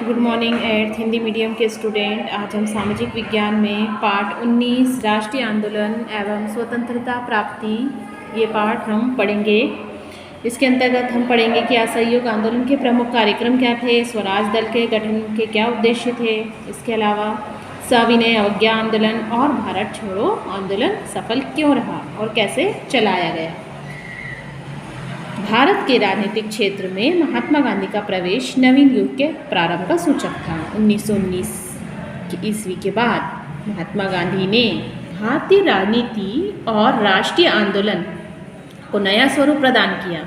Good morning eighth Hindi medium के student. आज हम सामाजिक विज्ञान में पाठ 19 राष्ट्रीय आंदोलन एवं स्वतंत्रता प्राप्ति ये पाठ हम पढ़ेंगे। इसके अंतर्गत हम पढ़ेंगे कि असहयोग आंदोलन के प्रमुख कार्यक्रम क्या थे, स्वराज दल के गठन के क्या उद्देश्य थे, इसके अलावा सविनय अवज्ञा आंदोलन और भारत छोड़ो आंदोलन सफल क्यों रहा और कैसे चलाया गया। भारत के राजनीतिक क्षेत्र में महात्मा गांधी का प्रवेश नवीन युग के प्रारंभ का सूचक था। 1919 की ईस्वी के बाद महात्मा गांधी ने भारतीय राजनीति और राष्ट्रीय आंदोलन को नया स्वरूप प्रदान किया।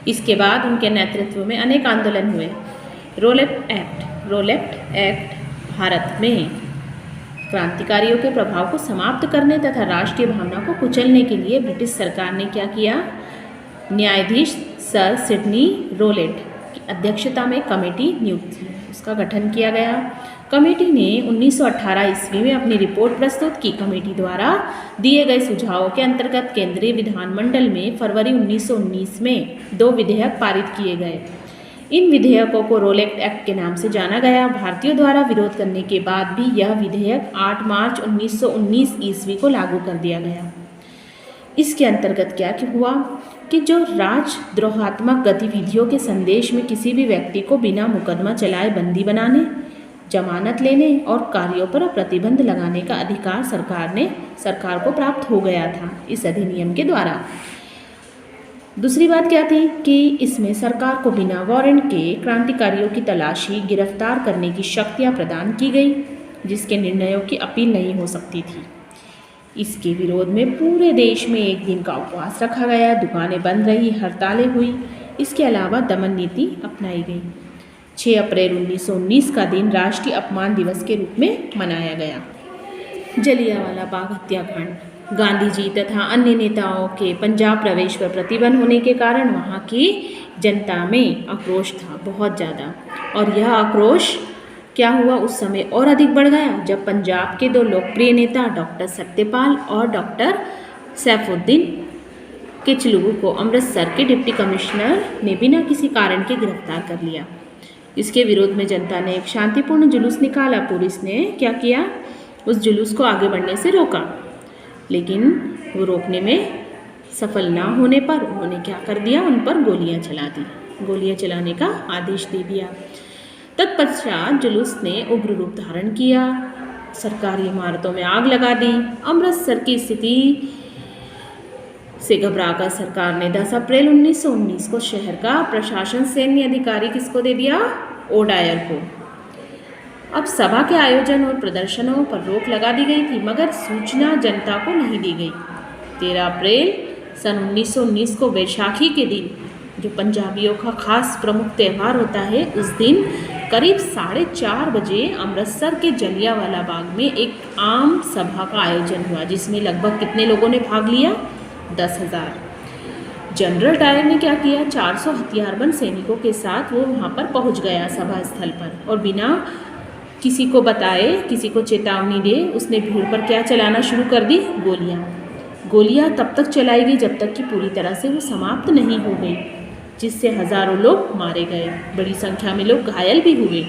इसके बाद उनके नेतृत्व में अनेक आंदोलन हुए। रोलेट एक्ट भारत में क्रांतिकारियों के प्रभाव को समाप्त करने तथा राष्ट्रीय भावना को कुचलने के लिए ब्रिटिश सरकार ने क्या किया, न्यायाधीश सर सिडनी रोलेट की अध्यक्षता में कमेटी नियुक्त थी, उसका गठन किया गया। कमेटी ने 1918 ईस्वी में अपनी रिपोर्ट प्रस्तुत की। कमेटी द्वारा दिए गए सुझावों के अंतर्गत केंद्रीय विधानमंडल में फरवरी 1919 में 2 विधेयक पारित किए गए। इन विधेयकों को रोलेट एक्ट के नाम से जाना गया। भारतीयों द्वारा विरोध करने के बाद भी यह विधेयक 8 मार्च 1919 ईस्वी को लागू कर दिया गया। इसके अंतर्गत क्या हुआ कि जो राजद्रोहात्मक गतिविधियों के संदेश में किसी भी व्यक्ति को बिना मुकदमा चलाए बंदी बनाने, जमानत लेने और कार्यों पर प्रतिबंध लगाने का अधिकार सरकार को प्राप्त हो गया था इस अधिनियम के द्वारा। दूसरी बात क्या थी कि इसमें सरकार को बिना वारंट के क्रांतिकारियों की तलाशी, गिरफ्तार करने की शक्तियाँ प्रदान की गई, जिसके निर्णयों की अपील नहीं हो सकती थी। इसके विरोध में पूरे देश में एक दिन का उपवास रखा गया, दुकानें बंद रही, हड़तालें हुई। इसके अलावा दमन नीति अपनाई गई। 6 अप्रैल 1919 का दिन राष्ट्रीय अपमान दिवस के रूप में मनाया गया। जलियांवाला बाग हत्याकांड। गांधी जी तथा अन्य नेताओं के पंजाब प्रवेश पर प्रतिबंध होने के कारण वहाँ की जनता में आक्रोश था बहुत ज़्यादा, और यह आक्रोश क्या हुआ उस समय और अधिक बढ़ गया जब पंजाब के 2 लोकप्रिय नेता डॉक्टर सत्यपाल और डॉक्टर सैफुद्दीन किचलू को अमृतसर के डिप्टी कमिश्नर ने बिना किसी कारण के गिरफ्तार कर लिया। इसके विरोध में जनता ने एक शांतिपूर्ण जुलूस निकाला। पुलिस ने क्या किया, उस जुलूस को आगे बढ़ने से रोका, लेकिन वो रोकने में सफल ना होने पर उन्होंने क्या कर दिया, उन पर गोलियां चला दी। गोलियां चलाने का आदेश दे दिया। तत्पश्चात जुलूस ने उग्र रूप धारण किया, सरकारी इमारतों में आग लगा दी। अमृतसर की स्थिति से घबराकर सरकार ने 10 अप्रैल 1919 को शहर का प्रशासन सैन्य अधिकारी किसको दे दिया, ओडायर को। अब सभा के आयोजन और प्रदर्शनों पर रोक लगा दी गई थी, मगर सूचना जनता को नहीं दी गई। 13 अप्रैल सन 1919 को वैशाखी के दिन, जो पंजाबियों का खास प्रमुख त्यौहार होता है, उस दिन करीब 4:30 बजे अमृतसर के जलियांवाला बाग में एक आम सभा का आयोजन हुआ, जिसमें लगभग कितने लोगों ने भाग लिया, 10,000। जनरल डायर ने क्या किया, 400 हथियारबंद सैनिकों के साथ वो वहाँ पर पहुँच गया सभा स्थल पर, और बिना किसी को बताए, किसी को चेतावनी दे, उसने भीड़ पर क्या चलाना शुरू कर दी, गोलियाँ तब तक चलाई गई जब तक कि पूरी तरह से वो समाप्त नहीं हो गई, जिससे हजारों लोग मारे गए, बड़ी संख्या में लोग घायल भी हुए।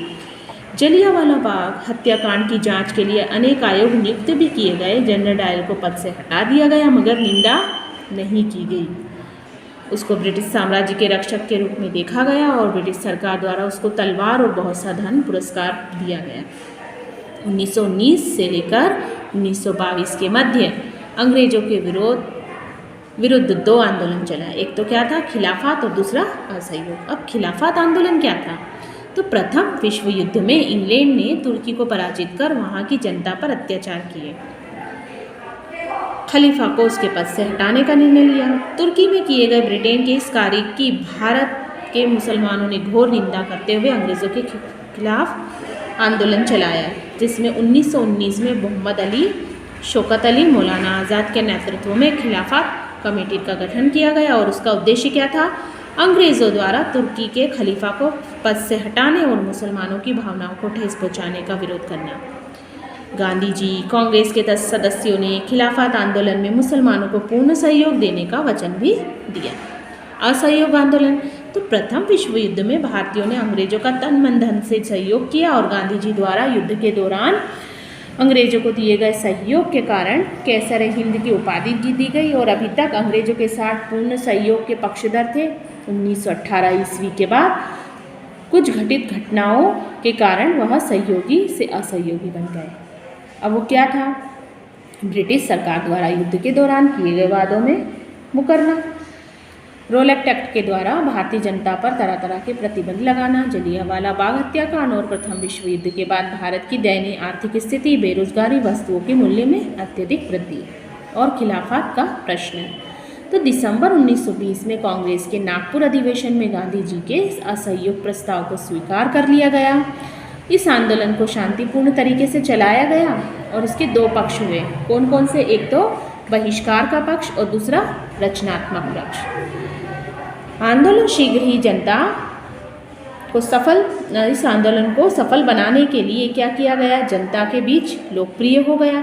जलियांवाला बाग हत्याकांड की जांच के लिए अनेक आयोग नियुक्त भी किए गए। जनरल डायर को पद से हटा दिया गया, मगर निंदा नहीं की गई। उसको ब्रिटिश साम्राज्य के रक्षक के रूप में देखा गया और ब्रिटिश सरकार द्वारा उसको तलवार और बहुत सा धन पुरस्कार दिया गया। 1919 से लेकर 1922 के मध्य अंग्रेजों के विरुद्ध 2 आंदोलन चला। एक तो क्या था, खिलाफत, और दूसरा असहयोग। अब खिलाफत आंदोलन क्या था, तो प्रथम विश्व युद्ध में इंग्लैंड ने तुर्की को पराजित कर वहाँ की जनता पर अत्याचार किए। खलीफा को उसके पद से हटाने का निर्णय लिया। तुर्की में किए गए ब्रिटेन के इस कार्य की भारत के मुसलमानों ने घोर निंदा करते हुए अंग्रेज़ों के खिलाफ आंदोलन चलाया, जिसमें 1919 में मोहम्मद अली, शौकत अली, मौलाना आज़ाद के नेतृत्व में खिलाफत कमेटी का गठन किया गया। और उसका उद्देश्य क्या था, अंग्रेज़ों द्वारा तुर्की के खलीफा को पद से हटाने और मुसलमानों की भावनाओं को ठेस पहुँचाने का विरोध करना। गांधी जी, कांग्रेस के 10 सदस्यों ने खिलाफत आंदोलन में मुसलमानों को पूर्ण सहयोग देने का वचन भी दिया। असहयोग आंदोलन। तो प्रथम विश्व युद्ध में भारतीयों ने अंग्रेजों का तन मन धन से सहयोग किया और गांधी जी द्वारा युद्ध के दौरान अंग्रेजों को दिए गए सहयोग के कारण कैसर हिंद की उपाधि दी गई और अभी तक अंग्रेजों के साथ पूर्ण सहयोग के पक्षधर थे। 1918 ईस्वी के बाद कुछ घटित घटनाओं के कारण वह सहयोगी से असहयोगी बन गए। अब वो क्या था? ब्रिटिश सरकार द्वारा युद्ध के दौरान किए गए वादों में मुकरना, रोलेक्ट एक्ट के द्वारा भारतीय जनता पर तरह तरह के प्रतिबंध लगाना, जलियांवाला बाग हत्याकांड और प्रथम विश्व युद्ध के बाद भारत की दयनीय आर्थिक स्थिति, बेरोजगारी, वस्तुओं के मूल्य में अत्यधिक वृद्धि और खिलाफत का प्रश्न। तो दिसंबर 1920 में कांग्रेस के नागपुर अधिवेशन में गांधी जी के असहयोग प्रस्ताव को स्वीकार कर लिया गया। इस आंदोलन को शांतिपूर्ण तरीके से चलाया गया और इसके दो पक्ष हुए। कौन कौन से? एक तो बहिष्कार का पक्ष और दूसरा रचनात्मक पक्ष। आंदोलन शीघ्र ही जनता को इस आंदोलन को सफल बनाने के लिए क्या किया गया? जनता के बीच लोकप्रिय हो गया।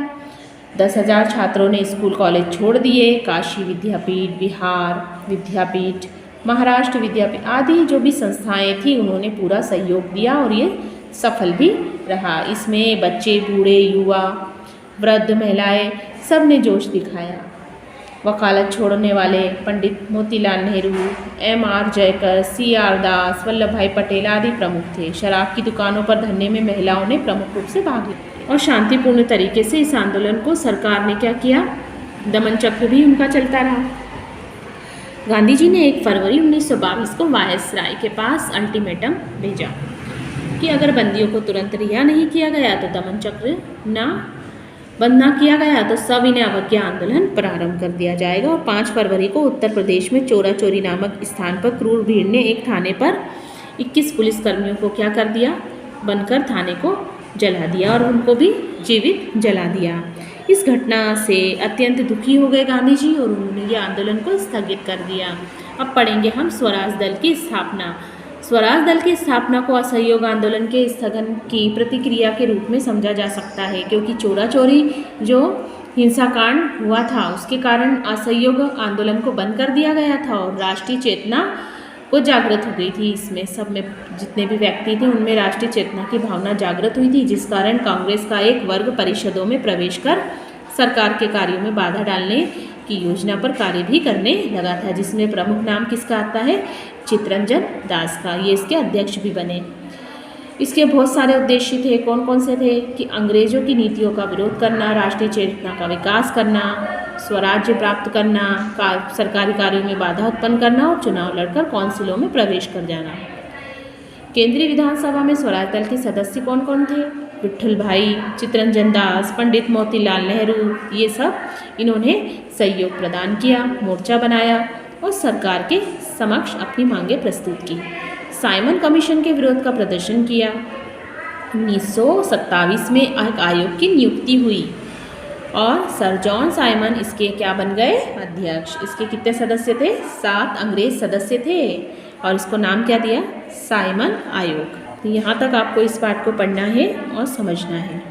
10,000 छात्रों ने स्कूल कॉलेज छोड़ दिए। काशी विद्यापीठ, बिहार विद्यापीठ, महाराष्ट्र विद्यापीठ आदि जो भी संस्थाएं थी उन्होंने पूरा सहयोग दिया और ये सफल भी रहा। इसमें बच्चे, बूढ़े, युवा, वृद्ध, महिलाएं सब ने जोश दिखाया। वकालत छोड़ने वाले पंडित मोतीलाल नेहरू, M.R. जयकर, C.R. दास, वल्लभ भाई पटेल आदि प्रमुख थे। शराब की दुकानों पर धरने में महिलाओं ने प्रमुख रूप से भाग लिया और शांतिपूर्ण तरीके से इस आंदोलन को सरकार ने क्या किया? दमन चक्र भी उनका चलता रहा। गांधी जी ने 1 फरवरी 1922 को वायसराय के पास अल्टीमेटम भेजा कि अगर बंदियों को तुरंत रिहा नहीं किया गया तो दमन चक्र बंद ना किया गया तो सविनय अवज्ञा आंदोलन प्रारंभ कर दिया जाएगा। और 5 फरवरी को उत्तर प्रदेश में चोरा चोरी नामक स्थान पर क्रूर भीड़ ने एक थाने पर 21 पुलिसकर्मियों को क्या कर दिया? बनकर थाने को जला दिया और उनको भी जीवित जला दिया। इस घटना से अत्यंत दुखी हो गए गांधी जी और उन्होंने ये आंदोलन को स्थगित कर दिया। अब पढ़ेंगे हम स्वराज दल की स्थापना। स्वराज दल की स्थापना को असहयोग आंदोलन के स्थगन की प्रतिक्रिया के रूप में समझा जा सकता है, क्योंकि चोरा चोरी जो हिंसाकांड हुआ था उसके कारण असहयोग आंदोलन को बंद कर दिया गया था और राष्ट्रीय चेतना को जागृत हो गई थी। इसमें सब में जितने भी व्यक्ति थे उनमें राष्ट्रीय चेतना की भावना जागृत हुई थी, जिस कारण कांग्रेस का एक वर्ग परिषदों में प्रवेश कर सरकार के कार्यों में बाधा डालने की योजना पर कार्य भी करने लगा था, जिसमें प्रमुख नाम किसका आता है? चित्तरंजन दास का। ये इसके अध्यक्ष भी बने। इसके बहुत सारे उद्देश्य थे। कौन कौन से थे? कि अंग्रेजों की नीतियों का विरोध करना, राष्ट्रीय चेतना का विकास करना, स्वराज्य प्राप्त करना, सरकारी कार्यों में बाधा उत्पन्न करना और चुनाव लड़कर काउंसिलों में प्रवेश कर जाना। केंद्रीय विधानसभा में स्वराज दल के सदस्य कौन कौन थे? विट्ठल भाई, चित्तरंजन दास, पंडित मोतीलाल नेहरू, ये सब इन्होंने सहयोग प्रदान किया, मोर्चा बनाया और सरकार के समक्ष अपनी मांगें प्रस्तुत की। साइमन कमीशन के विरोध का प्रदर्शन किया। 1927 में एक आयोग की नियुक्ति हुई और सर जॉन साइमन इसके क्या बन गए? अध्यक्ष। इसके कितने सदस्य थे? 7 अंग्रेज सदस्य थे और इसको नाम क्या दिया? साइमन आयोग। तो यहाँ तक आपको इस पाठ को पढ़ना है और समझना है।